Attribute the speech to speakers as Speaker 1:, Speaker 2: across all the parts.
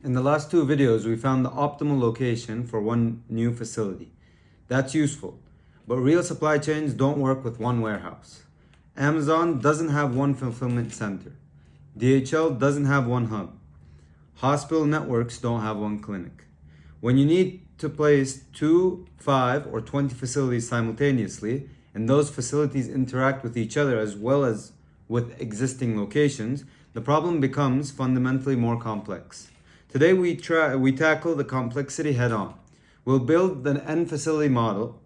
Speaker 1: In the last two videos, we found the optimal location for one new facility. That's useful, but real supply chains don't work with one warehouse. Amazon doesn't have one fulfillment center. DHL doesn't have one hub. Hospital networks don't have one clinic. When you need to place 2, 5, or 20 facilities simultaneously, and those facilities interact with each other as well as with existing locations, the problem becomes fundamentally more complex. Today we tackle the complexity head-on. We'll build the N facility model,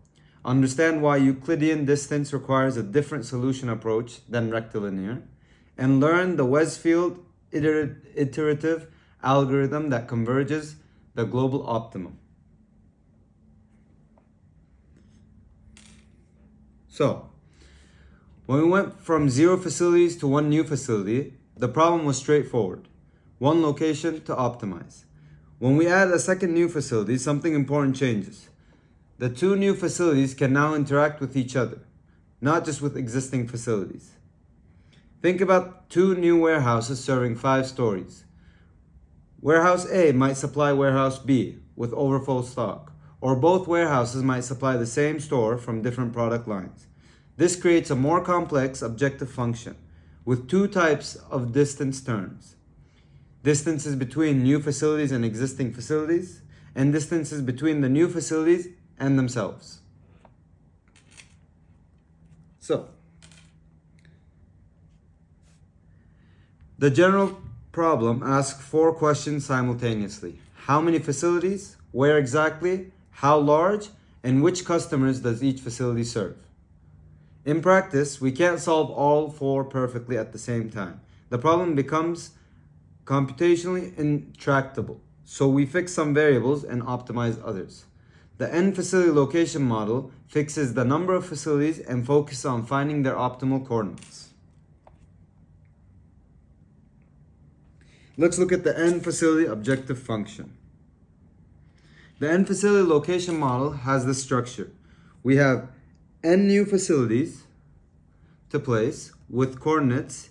Speaker 1: understand why Euclidean distance requires a different solution approach than rectilinear, and learn the Weiszfeld iterative algorithm that converges the global optimum. So, when we went from 0 facilities to one new facility, the problem was straightforward. One location to optimize. When we add a second new facility, something important changes. The 2 new facilities can now interact with each other, not just with existing facilities. Think about 2 new warehouses serving 5 stories. Warehouse A might supply warehouse B with overflow stock, or both warehouses might supply the same store from different product lines. This creates a more complex objective function with 2 types of distance terms. Distances between new facilities and existing facilities, and distances between the new facilities and themselves. So, the general problem asks 4 questions simultaneously. How many facilities? Where exactly? How large? And which customers does each facility serve? In practice, we can't solve all 4 perfectly at the same time. The problem becomes computationally intractable, so we fix some variables and optimize others. The N facility location model fixes the number of facilities and focuses on finding their optimal coordinates. Let's look at the N facility objective function. The N facility location model has this structure. We have N new facilities to place with coordinates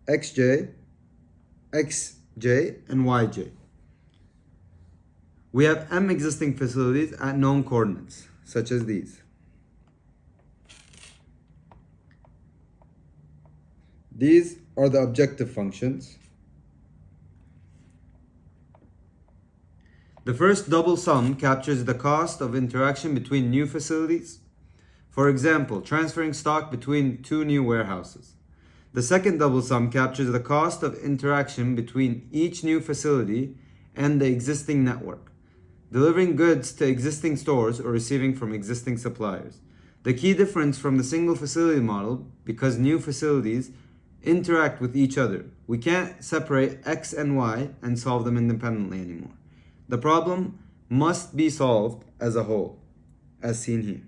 Speaker 1: xj, xj, and yj. We have M existing facilities at known coordinates, such as these. These are the objective functions. The first double sum captures the cost of interaction between new facilities. For example, transferring stock between 2 new warehouses. The second double sum captures the cost of interaction between each new facility and the existing network, delivering goods to existing stores or receiving from existing suppliers. The key difference from the single facility model, because new facilities interact with each other, we can't separate X and Y and solve them independently anymore. The problem must be solved as a whole, as seen here.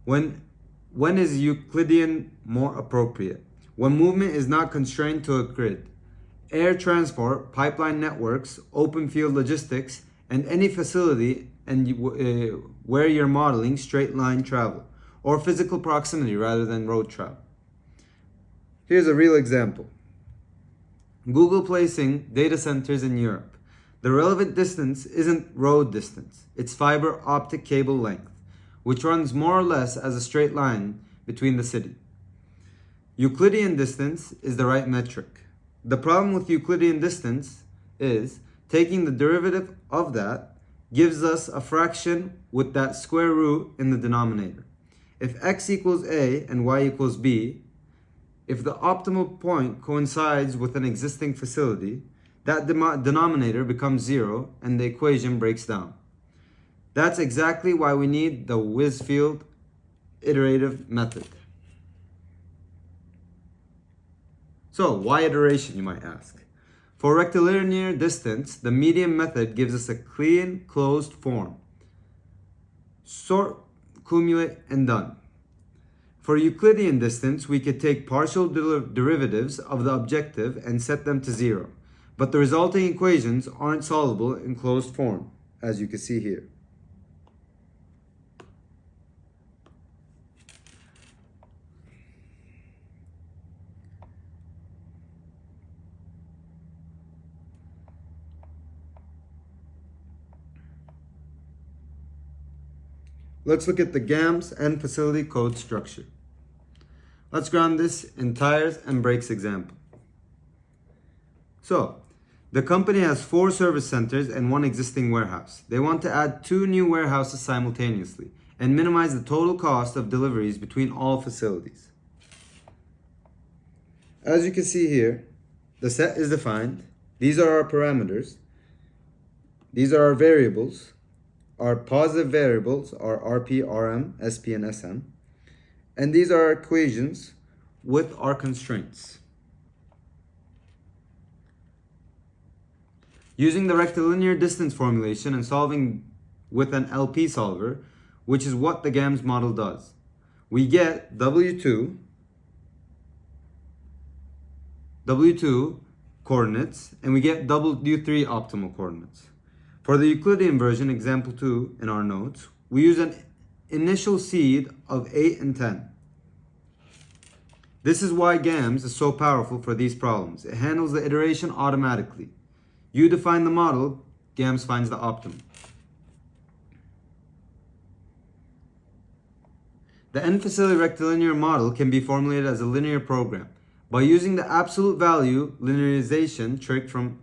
Speaker 1: When is Euclidean more appropriate? When movement is not constrained to a grid. Air transport, pipeline networks, open field logistics, and any facility where you're modeling straight line travel or physical proximity rather than road travel. Here's a real example. Google placing data centers in Europe. The relevant distance isn't road distance, it's fiber optic cable length, which runs more or less as a straight line between the city. Euclidean distance is the right metric. The problem with Euclidean distance is taking the derivative of that gives us a fraction with that square root in the denominator. If x equals a and y equals b, if the optimal point coincides with an existing facility, that denominator becomes 0 and the equation breaks down. That's exactly why we need the Weiszfeld iterative method. So, why iteration, you might ask? For rectilinear distance, the median method gives us a clean, closed form. Sort, cumulate, and done. For Euclidean distance, we could take partial derivatives of the objective and set them to 0. But the resulting equations aren't solvable in closed form, as you can see here. let's look at the GAMS and facility code structure. Let's ground this in tires and brakes example. So, the company has 4 service centers and 1 existing warehouse. They want to add 2 new warehouses simultaneously and minimize the total cost of deliveries between all facilities. As you can see here, the set is defined. These are our parameters. These are our variables. Our positive variables are RP, RM, SP, and SM. And these are our equations with our constraints. Using the rectilinear distance formulation and solving with an LP solver, which is what the GAMS model does, we get W2 coordinates and we get W3 optimal coordinates. For the Euclidean version, example 2 in our notes, we use an initial seed of 8 and 10. This is why GAMS is so powerful for these problems. It handles the iteration automatically. You define the model, GAMS finds the optimum. The n-facility rectilinear model can be formulated as a linear program. By using the absolute value linearization trick from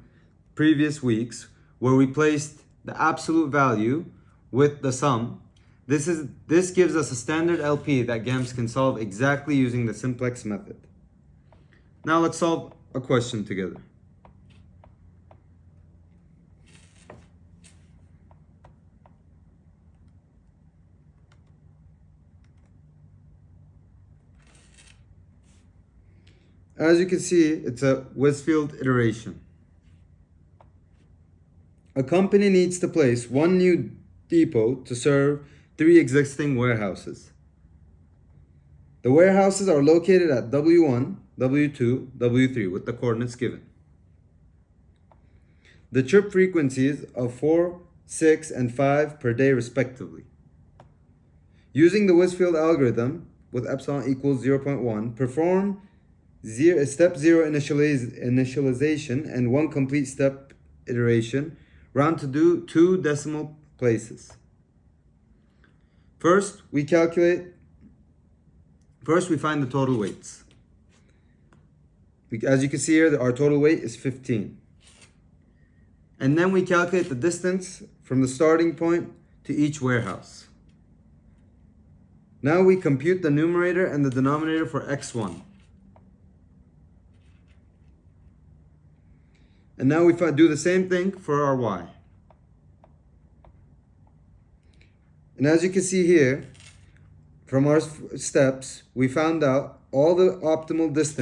Speaker 1: previous weeks, where we placed the absolute value with the sum, this gives us a standard LP that GAMS can solve exactly using the simplex method. Now let's solve a question together. As you can see, it's a Weiszfeld iteration. A company needs to place 1 new depot to serve 3 existing warehouses. The warehouses are located at W1, W2, W3 with the coordinates given. The trip frequencies of 4, 6, and 5 per day respectively. Using the Weiszfeld algorithm with epsilon equals 0.1, perform step 0 initialization and 1 complete step iteration, round to 2 decimal places. First, we find the total weights. As you can see here, our total weight is 15. And then we calculate the distance from the starting point to each warehouse. Now we compute the numerator and the denominator for x1. And now we do the same thing for our y. And as you can see here, from our steps, we found out all the optimal distance